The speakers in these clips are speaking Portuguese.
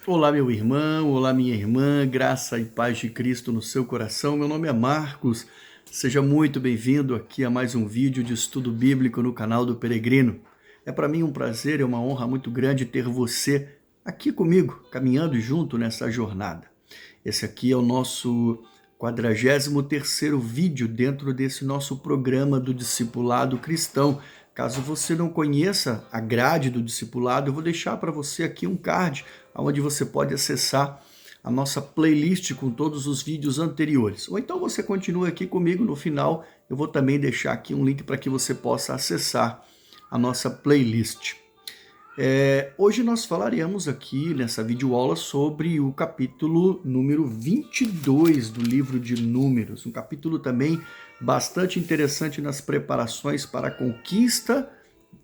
Olá, meu irmão, olá, minha irmã, graça e paz de Cristo no seu coração. Meu nome é Marcos, seja muito bem-vindo aqui a mais um vídeo de estudo bíblico no canal do Peregrino. É para mim um prazer e uma honra muito grande ter você aqui comigo, caminhando junto nessa jornada. Esse aqui é o nosso 43º vídeo dentro desse nosso programa do Discipulado Cristão. Caso você não conheça a grade do discipulado, eu vou deixar para você aqui um card onde você pode acessar a nossa playlist com todos os vídeos anteriores. Ou então você continua aqui comigo, no final eu vou também deixar aqui um link para que você possa acessar a nossa playlist. Hoje nós falaremos aqui nessa videoaula sobre o capítulo número 22 do livro de Números, um capítulo também bastante interessante nas preparações para a conquista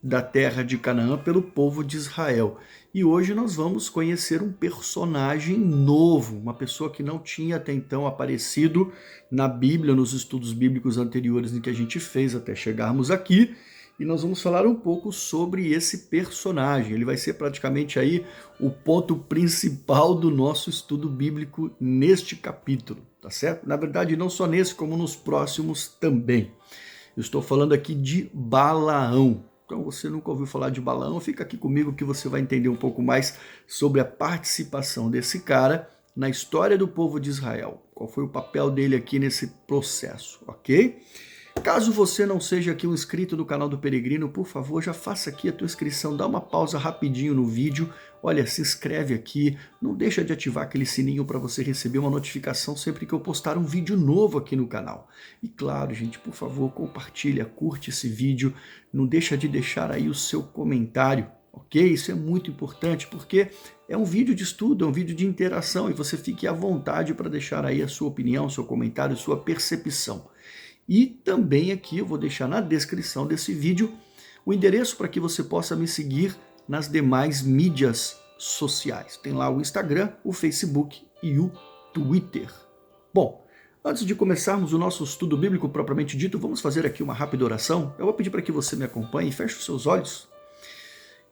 da terra de Canaã pelo povo de Israel. E hoje nós vamos conhecer um personagem novo, uma pessoa que não tinha até então aparecido na Bíblia, nos estudos bíblicos anteriores em que a gente fez até chegarmos aqui. E nós vamos falar um pouco sobre esse personagem. Ele vai ser praticamente aí o ponto principal do nosso estudo bíblico neste capítulo, tá certo? Na verdade, não só nesse, como nos próximos também. Eu estou falando aqui de Balaão. Então, você nunca ouviu falar de Balaão? Fica aqui comigo que você vai entender um pouco mais sobre a participação desse cara na história do povo de Israel. Qual foi o papel dele aqui nesse processo, ok? Caso você não seja aqui um inscrito do canal do Peregrino, por favor, já faça aqui a tua inscrição, dá uma pausa rapidinho no vídeo, olha, se inscreve aqui, não deixa de ativar aquele sininho para você receber uma notificação sempre que eu postar um vídeo novo aqui no canal. E claro, gente, por favor, compartilha, curte esse vídeo, não deixa de deixar aí o seu comentário, ok? Isso é muito importante porque é um vídeo de estudo, é um vídeo de interação e você fique à vontade para deixar aí a sua opinião, seu comentário, sua percepção. E também aqui eu vou deixar na descrição desse vídeo o endereço para que você possa me seguir nas demais mídias sociais. Tem lá o Instagram, o Facebook e o Twitter. Bom, antes de começarmos o nosso estudo bíblico propriamente dito, vamos fazer aqui uma rápida oração. Eu vou pedir para que você me acompanhe, feche os seus olhos.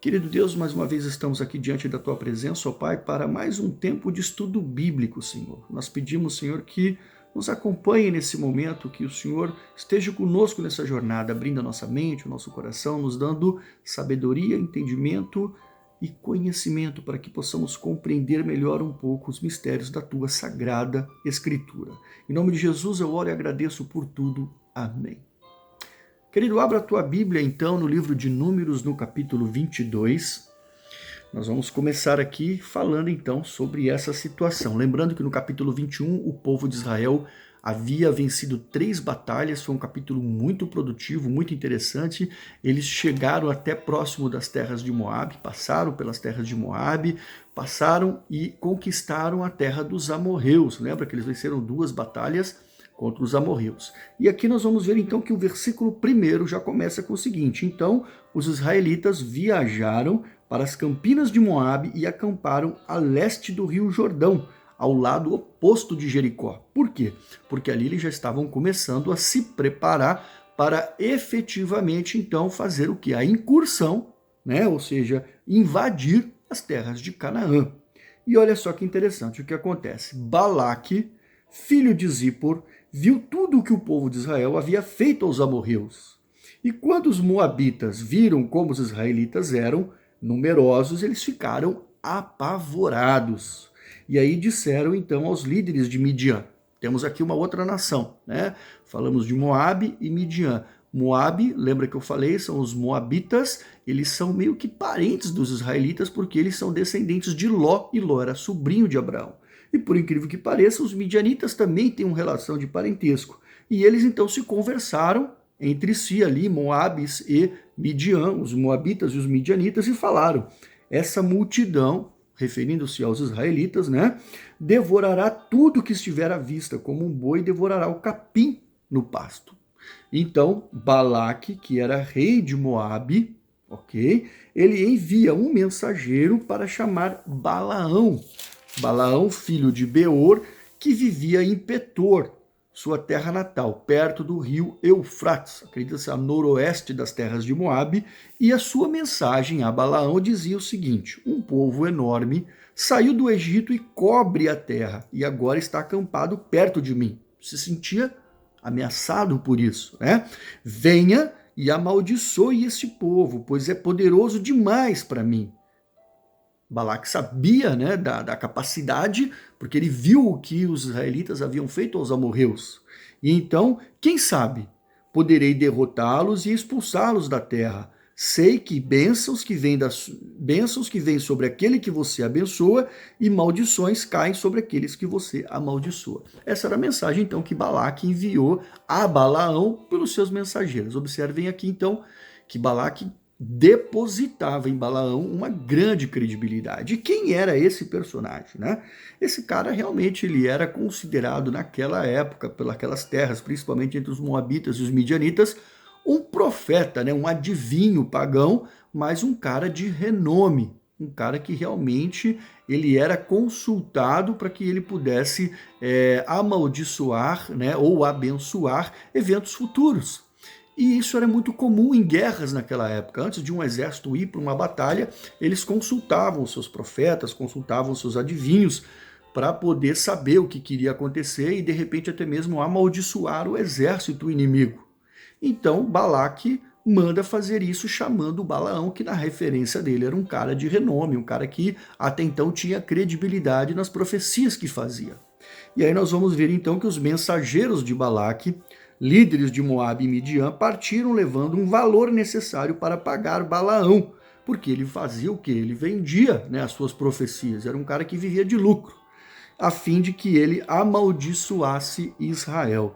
Querido Deus, mais uma vez estamos aqui diante da Tua presença, ó Pai, para mais um tempo de estudo bíblico, Senhor. Nós pedimos, Senhor, que nos acompanhe nesse momento, que o Senhor esteja conosco nessa jornada, abrindo a nossa mente, o nosso coração, nos dando sabedoria, entendimento e conhecimento para que possamos compreender melhor um pouco os mistérios da Tua Sagrada Escritura. Em nome de Jesus eu oro e agradeço por tudo. Amém. Querido, abra a tua Bíblia então no livro de Números, no capítulo 22. Nós vamos começar aqui falando então sobre essa situação. Lembrando que no capítulo 21 o povo de Israel havia vencido 3 batalhas, foi um capítulo muito produtivo, muito interessante. Eles chegaram até próximo das terras de Moabe, passaram pelas terras de Moabe, passaram e conquistaram a terra dos amorreus. Lembra que eles venceram 2 batalhas contra os amorreus. E aqui nós vamos ver então que o versículo 1 já começa com o seguinte: então os israelitas viajaram para as campinas de Moabe e acamparam a leste do rio Jordão, ao lado oposto de Jericó. Por quê? Porque ali eles já estavam começando a se preparar para efetivamente então fazer o que? A incursão, né? Ou seja, invadir as terras de Canaã. E olha só que interessante o que acontece. Balaque, filho de Zippor, viu tudo o que o povo de Israel havia feito aos amorreus. E quando os moabitas viram como os israelitas eram numerosos, eles ficaram apavorados. E aí disseram então aos líderes de Midian. Temos aqui uma outra nação, né? Falamos de Moabe e Midian. Moabe, lembra que eu falei, são os moabitas, eles são meio que parentes dos israelitas porque eles são descendentes de Ló, e Ló era sobrinho de Abraão. E por incrível que pareça, os midianitas também têm uma relação de parentesco. E eles então se conversaram entre si ali, Moabes e Midian, os moabitas e os midianitas, e falaram: essa multidão, referindo-se aos israelitas, né, devorará tudo que estiver à vista, como um boi devorará o capim no pasto. Então, Balaque, que era rei de Moabe, ok, ele envia um mensageiro para chamar Balaão, filho de Beor, que vivia em Petor, sua terra natal, perto do rio Eufrates, acredita-se a noroeste das terras de Moabe, e a sua mensagem a Balaão dizia o seguinte: um povo enorme saiu do Egito e cobre a terra, e agora está acampado perto de mim. Se sentia ameaçado por isso, né? Venha e amaldiçoe este povo, pois é poderoso demais para mim. Balaque sabia, né, da capacidade, porque ele viu o que os israelitas haviam feito aos amorreus. E então, quem sabe, poderei derrotá-los e expulsá-los da terra. Sei que bênçãos que vêm sobre aquele que você abençoa e maldições caem sobre aqueles que você amaldiçoa. Essa era a mensagem, então, que Balaque enviou a Balaão pelos seus mensageiros. Observem aqui, então, que Balaque depositava em Balaão uma grande credibilidade. E quem era esse personagem, né? Esse cara realmente ele era considerado naquela época, pelas terras, principalmente entre os moabitas e os midianitas, um profeta, né? Um adivinho pagão, mas um cara de renome, um cara que realmente ele era consultado para que ele pudesse amaldiçoar, né? Ou abençoar eventos futuros. E isso era muito comum em guerras naquela época. Antes de um exército ir para uma batalha, eles consultavam seus profetas, consultavam seus adivinhos para poder saber o que queria acontecer e, de repente, até mesmo amaldiçoar o exército inimigo. Então, Balaque manda fazer isso chamando Balaão, que na referência dele era um cara de renome, um cara que até então tinha credibilidade nas profecias que fazia. E aí nós vamos ver então que os mensageiros de Balaque, líderes de Moabe e Midian, partiram levando um valor necessário para pagar Balaão, porque ele fazia o quê? Ele vendia, né, as suas profecias, era um cara que vivia de lucro, a fim de que ele amaldiçoasse Israel.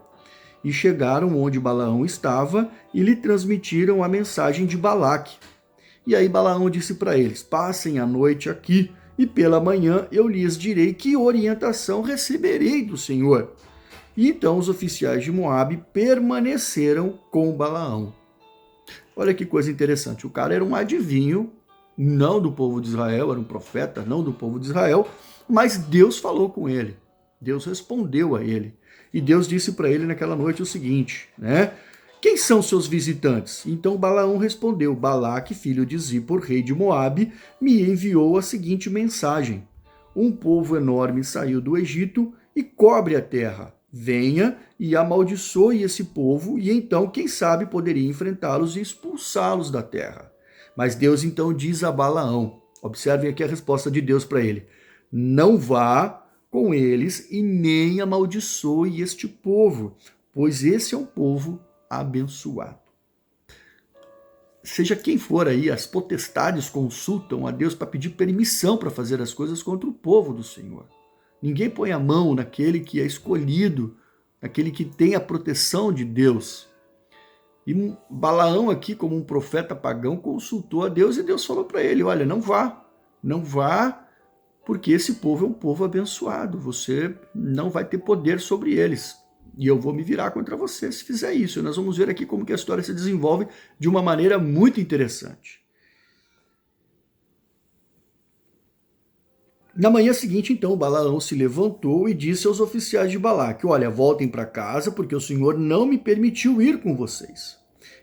E chegaram onde Balaão estava e lhe transmitiram a mensagem de Balaque. E aí Balaão disse para eles: passem a noite aqui, e pela manhã eu lhes direi que orientação receberei do Senhor. E então os oficiais de Moabe permaneceram com Balaão. Olha que coisa interessante, o cara era um adivinho, não do povo de Israel, era um profeta, não do povo de Israel, mas Deus falou com ele, Deus respondeu a ele. E Deus disse para ele naquela noite o seguinte, né? Quem são seus visitantes? Então Balaão respondeu: Balaque, filho de Zippor, rei de Moabe, me enviou a seguinte mensagem: um povo enorme saiu do Egito e cobre a terra. Venha e amaldiçoe esse povo, e então, quem sabe, poderia enfrentá-los e expulsá-los da terra. Mas Deus então diz a Balaão, observem aqui a resposta de Deus para ele: não vá com eles e nem amaldiçoe este povo, pois esse é um povo abençoado. Seja quem for aí, as potestades consultam a Deus para pedir permissão para fazer as coisas contra o povo do Senhor. Ninguém põe a mão naquele que é escolhido, naquele que tem a proteção de Deus. E Balaão aqui, como um profeta pagão, consultou a Deus e Deus falou para ele: olha, não vá, porque esse povo é um povo abençoado, você não vai ter poder sobre eles. E eu vou me virar contra você se fizer isso. E nós vamos ver aqui como que a história se desenvolve de uma maneira muito interessante. Na manhã seguinte, então, Balaão se levantou e disse aos oficiais de Balaque: olha, voltem para casa, porque o Senhor não me permitiu ir com vocês.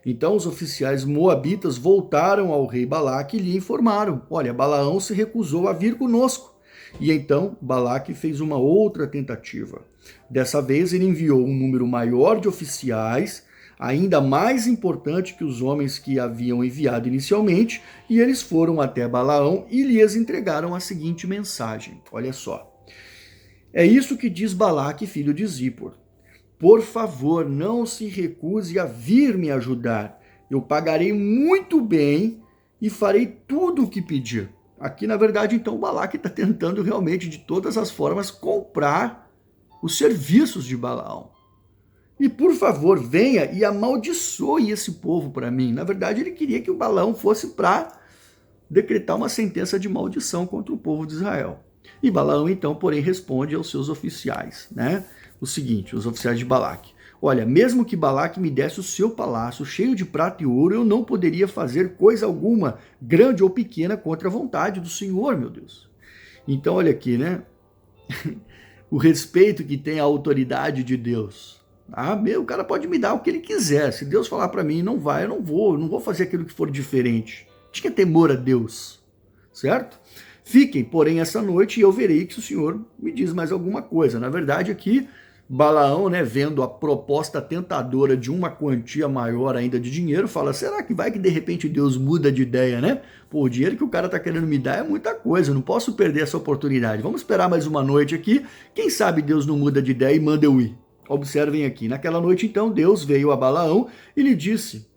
Então os oficiais moabitas voltaram ao rei Balaque e lhe informaram: olha, Balaão se recusou a vir conosco. E então Balaque fez uma outra tentativa. Dessa vez ele enviou um número maior de oficiais, ainda mais importante que os homens que haviam enviado inicialmente, e eles foram até Balaão e lhes entregaram a seguinte mensagem. Olha só. É isso que diz Balaque, filho de Zippor: por favor, não se recuse a vir me ajudar. Eu pagarei muito bem e farei tudo o que pedir. Aqui, na verdade, então, Balaque está tentando realmente, de todas as formas, comprar os serviços de Balaão. E, por favor, venha e amaldiçoe esse povo para mim. Na verdade, ele queria que o Balaão fosse para decretar uma sentença de maldição contra o povo de Israel. E Balaão, então, porém, responde aos seus oficiais, né? O seguinte, os oficiais de Balaque: olha, mesmo que Balaque me desse o seu palácio cheio de prata e ouro, eu não poderia fazer coisa alguma, grande ou pequena, contra a vontade do Senhor, meu Deus. Então, olha aqui, né? O respeito que tem a autoridade de Deus. O cara pode me dar o que ele quiser. Se Deus falar para mim, não vai, eu não vou fazer aquilo que for diferente. Tinha temor a Deus, certo? Fiquem, porém, essa noite e eu verei que o Senhor me diz mais alguma coisa. Na verdade, aqui, Balaão, né, vendo a proposta tentadora de uma quantia maior ainda de dinheiro, fala, será que vai que de repente Deus muda de ideia, né? Pô, o dinheiro que o cara tá querendo me dar é muita coisa, eu não posso perder essa oportunidade. Vamos esperar mais uma noite aqui, quem sabe Deus não muda de ideia e manda eu ir. Observem aqui, naquela noite então Deus veio a Balaão e lhe disse,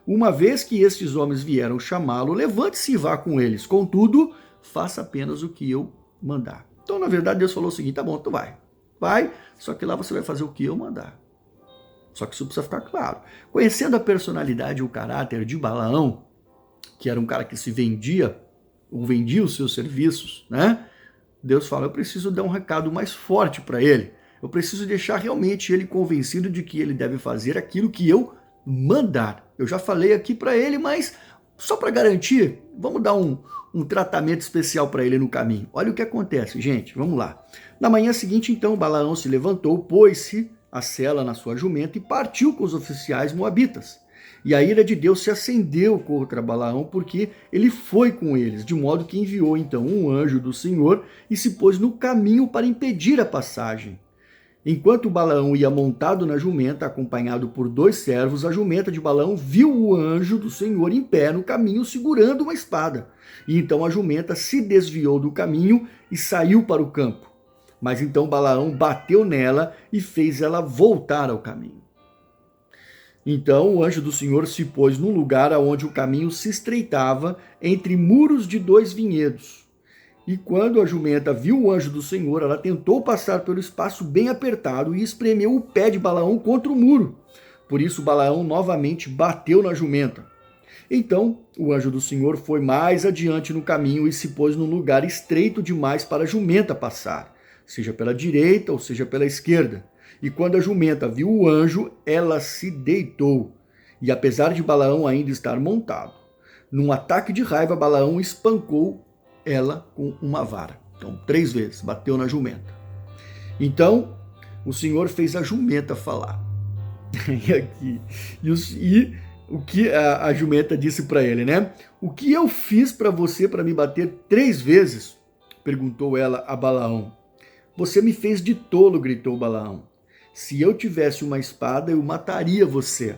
uma vez que estes homens vieram chamá-lo, levante-se e vá com eles, contudo, faça apenas o que eu mandar. Então, na verdade, Deus falou o seguinte, tá bom, tu vai, só que lá você vai fazer o que eu mandar. Só que isso precisa ficar claro. Conhecendo a personalidade e o caráter de Balaão, que era um cara que se vendia, ou vendia os seus serviços, né? Deus fala, eu preciso dar um recado mais forte para ele. Eu preciso deixar realmente ele convencido de que ele deve fazer aquilo que eu mandar. Eu já falei aqui para ele, mas só para garantir, vamos dar um tratamento especial para ele no caminho. Olha o que acontece, gente, vamos lá. Na manhã seguinte, então, Balaão se levantou, pôs-se a sela na sua jumenta e partiu com os oficiais moabitas. E a ira de Deus se acendeu contra Balaão, porque ele foi com eles, de modo que enviou então um anjo do Senhor e se pôs no caminho para impedir a passagem. Enquanto Balaão ia montado na jumenta, acompanhado por 2 servos, a jumenta de Balaão viu o anjo do Senhor em pé no caminho, segurando uma espada. E então a jumenta se desviou do caminho e saiu para o campo. Mas então Balaão bateu nela e fez ela voltar ao caminho. Então o anjo do Senhor se pôs num lugar onde o caminho se estreitava entre muros de 2 vinhedos. E quando a jumenta viu o anjo do Senhor, ela tentou passar pelo espaço bem apertado e espremeu o pé de Balaão contra o muro. Por isso Balaão novamente bateu na jumenta. Então o anjo do Senhor foi mais adiante no caminho e se pôs num lugar estreito demais para a jumenta passar, seja pela direita ou seja pela esquerda. E quando a jumenta viu o anjo, ela se deitou. E apesar de Balaão ainda estar montado, num ataque de raiva, Balaão espancou ela com uma vara. Então, 3 vezes, bateu na jumenta. Então, o Senhor fez a jumenta falar. E o que a jumenta disse para ele, né? O que eu fiz para você para me bater 3 vezes? Perguntou ela a Balaão. Você me fez de tolo, gritou Balaão. Se eu tivesse uma espada, eu mataria você.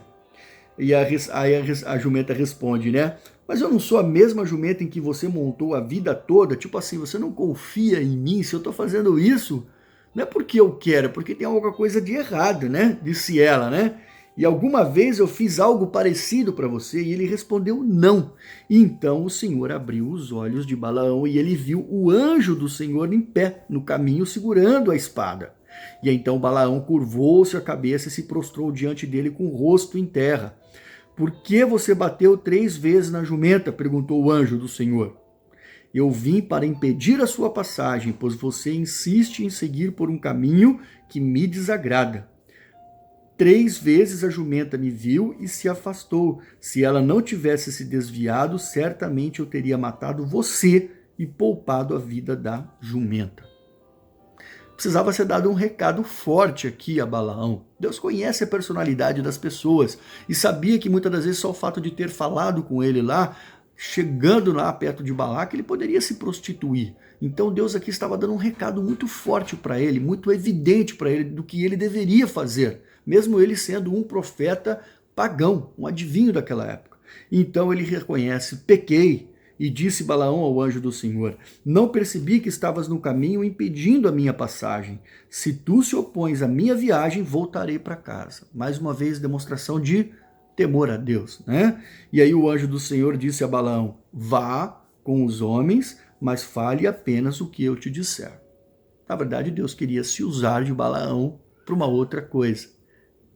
E a jumenta responde, né? Mas eu não sou a mesma jumenta em que você montou a vida toda? Tipo assim, você não confia em mim? Se eu estou fazendo isso, não é porque eu quero, é porque tem alguma coisa de errado, né? Disse ela, né? E alguma vez eu fiz algo parecido para você? E ele respondeu não. E então o Senhor abriu os olhos de Balaão e ele viu o anjo do Senhor em pé no caminho segurando a espada. E então Balaão curvou-se a cabeça e se prostrou diante dele com o rosto em terra. Por que você bateu 3 vezes na jumenta? Perguntou o anjo do Senhor. Eu vim para impedir a sua passagem, pois você insiste em seguir por um caminho que me desagrada. 3 vezes a jumenta me viu e se afastou. Se ela não tivesse se desviado, certamente eu teria matado você e poupado a vida da jumenta. Precisava ser dado um recado forte aqui a Balaão. Deus conhece a personalidade das pessoas e sabia que muitas das vezes só o fato de ter falado com ele lá, chegando lá perto de Balaque, ele poderia se prostituir. Então Deus aqui estava dando um recado muito forte para ele, muito evidente para ele do que ele deveria fazer, mesmo ele sendo um profeta pagão, um adivinho daquela época. Então ele reconhece, pequei. E disse Balaão ao anjo do Senhor, não percebi que estavas no caminho impedindo a minha passagem. Se tu se opões à minha viagem, voltarei para casa. Mais uma vez, demonstração de temor a Deus, né? E aí o anjo do Senhor disse a Balaão, vá com os homens, mas fale apenas o que eu te disser. Na verdade, Deus queria se usar de Balaão para uma outra coisa.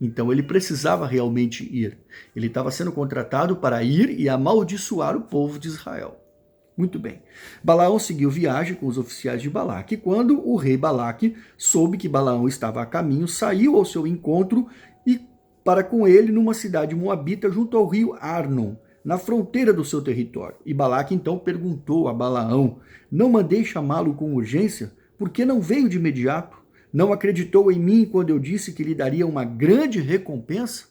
Então ele precisava realmente ir. Ele estava sendo contratado para ir e amaldiçoar o povo de Israel. Muito bem. Balaão seguiu viagem com os oficiais de Balaque. E quando o rei Balaque soube que Balaão estava a caminho, saiu ao seu encontro e para com ele numa cidade moabita junto ao rio Arnon, na fronteira do seu território. E Balaque então perguntou a Balaão, não mandei chamá-lo com urgência? Por que não veio de imediato? Não acreditou em mim quando eu disse que lhe daria uma grande recompensa?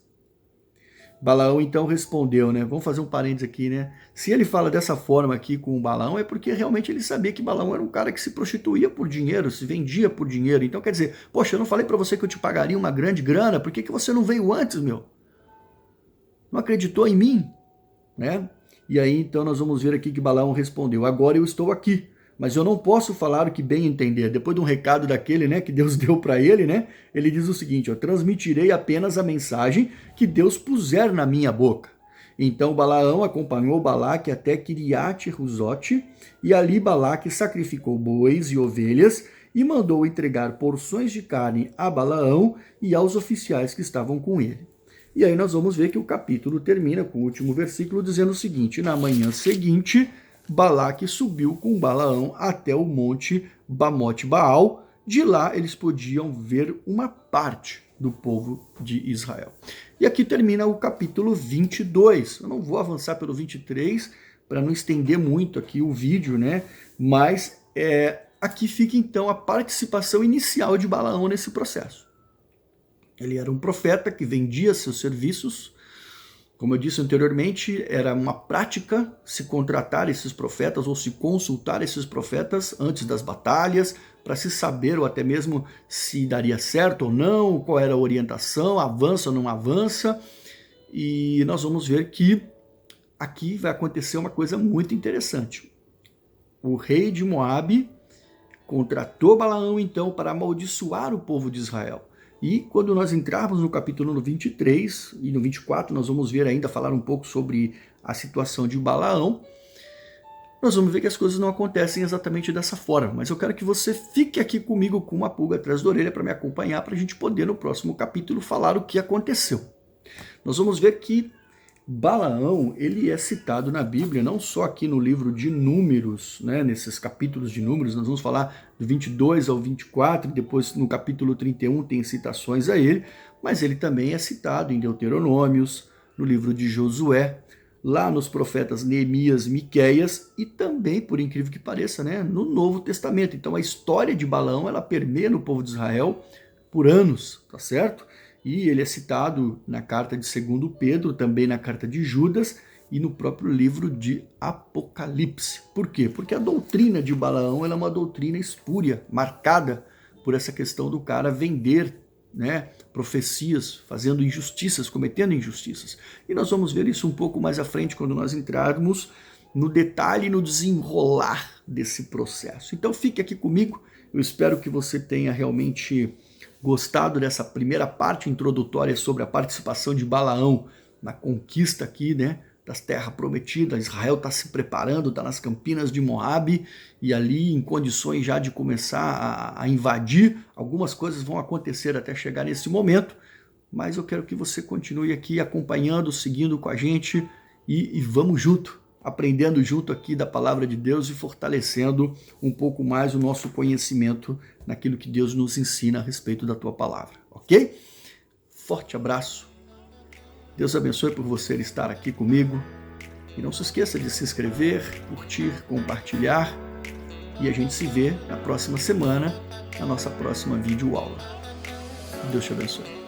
Balaão então respondeu, né? Vamos fazer um parênteses aqui, né? Se ele fala dessa forma aqui com o Balaão, é porque realmente ele sabia que Balaão era um cara que se prostituía por dinheiro, se vendia por dinheiro. Então quer dizer, poxa, eu não falei para você que eu te pagaria uma grande grana, por que você não veio antes, meu? Não acreditou em mim, né? E aí então nós vamos ver aqui que Balaão respondeu, agora eu estou aqui, mas eu não posso falar o que bem entender. Depois de um recado daquele, né, que Deus deu para ele, né, ele diz o seguinte, ó, transmitirei apenas a mensagem que Deus puser na minha boca. Então Balaão acompanhou Balaque até Quiriate-Ruzote, e ali Balaque sacrificou bois e ovelhas, e mandou entregar porções de carne a Balaão e aos oficiais que estavam com ele. E aí nós vamos ver que o capítulo termina com o último versículo dizendo o seguinte, na manhã seguinte, Balaque subiu com Balaão até o monte Bamote Baal. De lá eles podiam ver uma parte do povo de Israel. E aqui termina o capítulo 22. Eu não vou avançar pelo 23 para não estender muito aqui o vídeo, né? Mas aqui fica então a participação inicial de Balaão nesse processo. Ele era um profeta que vendia seus serviços. Como eu disse anteriormente, era uma prática se contratar esses profetas ou se consultar esses profetas antes das batalhas, para se saber ou até mesmo se daria certo ou não, qual era a orientação, avança ou não avança. E nós vamos ver que aqui vai acontecer uma coisa muito interessante. O rei de Moabe contratou Balaão então para amaldiçoar o povo de Israel. E quando nós entrarmos no capítulo 23 e no 24, nós vamos ver ainda falar um pouco sobre a situação de Balaão, nós vamos ver que as coisas não acontecem exatamente dessa forma. Mas eu quero que você fique aqui comigo com uma pulga atrás da orelha para me acompanhar, para a gente poder no próximo capítulo falar o que aconteceu. Nós vamos ver que Balaão, ele é citado na Bíblia, não só aqui no livro de Números, né, nesses capítulos de Números, nós vamos falar do 22 ao 24, depois no capítulo 31 tem citações a ele, mas ele também é citado em Deuteronômios, no livro de Josué, lá nos profetas Neemias, Miqueias e também, por incrível que pareça, né, no Novo Testamento. Então a história de Balaão, ela permeia no povo de Israel por anos, tá certo? E ele é citado na carta de 2 Pedro, também na carta de Judas e no próprio livro de Apocalipse. Por quê? Porque a doutrina de Balaão ela é uma doutrina espúria, marcada por essa questão do cara vender, né, profecias, fazendo injustiças, cometendo injustiças. E nós vamos ver isso um pouco mais à frente, quando nós entrarmos no detalhe, no desenrolar desse processo. Então fique aqui comigo, eu espero que você tenha realmente gostado dessa primeira parte introdutória sobre a participação de Balaão na conquista aqui, né, das terras prometidas. Israel está se preparando, está nas campinas de Moabe e ali em condições já de começar a invadir. Algumas coisas vão acontecer até chegar nesse momento, mas eu quero que você continue aqui acompanhando, seguindo com a gente e vamos junto, aprendendo junto aqui da palavra de Deus e fortalecendo um pouco mais o nosso conhecimento naquilo que Deus nos ensina a respeito da tua palavra, ok? Forte abraço, Deus abençoe por você estar aqui comigo e não se esqueça de se inscrever, curtir, compartilhar e a gente se vê na próxima semana, na nossa próxima videoaula. Deus te abençoe.